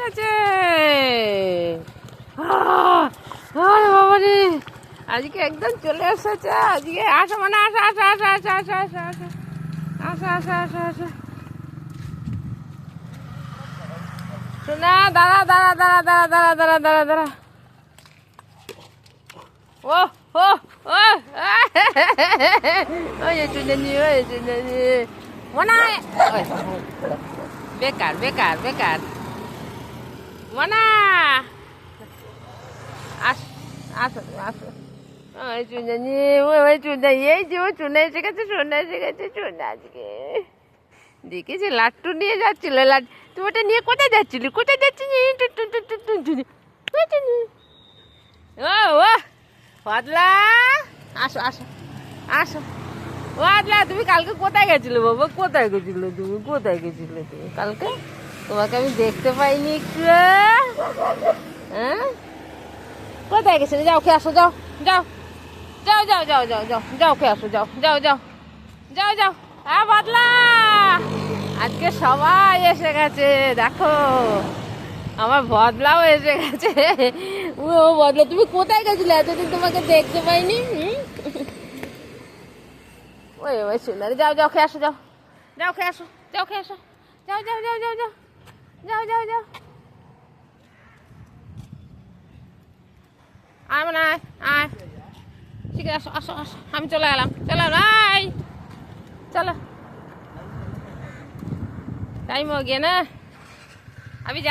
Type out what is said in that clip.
গেছে। আরে বাবা রে, আজকে একদম চলে এসেছে। আজকে আসো মানে আসো আসো আসো আসো আসো আসো আসো আসো আসো আসো আসো। শোনা, দাঁড়া দাঁড়া দাঁড়া দাঁড়া দাঁড়া দাঁড়া দাঁড়া দাঁড়া। ও ও ও ওই চুনানি, ওই চুনানি মনে হয়। বেকার বেকার বেকার মনা, আস আসো আসো। ওই চুনানি, ওই চুনা, এই যে ও চুনা এসে গেছে, সোনা এসে গেছে, সোনা আজকে দেখেছি লাট্টু নিয়ে যাচ্ছিল। লাট্টু, তুই ওটা নিয়ে কোথায় যাচ্ছিলি? কোথায় যাচ্ছিলি? ও ও বদলা, আসো আসো আসো। বদলা, তুমি কালকে কোথায় গেছিলে বাবা? কোথায় গেছিলে তুমি? কোথায় গেছিলে তুমি কালকে? তোমাকে আমি দেখতে পাইনি একটু। হ্যাঁ, কোথায় গেছিলে? যাও খেয়ে আসো, যাও যাও যাও যাও যাও যাও যাও যাও খেয়ে আসো, যাও যাও যাও যাও যাও। হ্যাঁ বদলা, আজকে সবাই এসে গেছে দেখো, আমার বদলাও এসে গেছে। ও বদলা, তুমি কোথায় গেছিলে? এতদিন তোমাকে দেখতে পাইনি। ওই ওই সুন্দর, যাও যাও খেয়ে আসো, যাও যাও খেয়ে আসো, যাও খেয়ে আসো, যাও যাও যাও যাও যাও যাও যাও যাও। আয় মানে আয় আয়, ঠিক আছে আসো আসো আসো, আমি চলে গেলাম, চলে গেলাম, আয় चलो टाइम हो गया ना अभी जा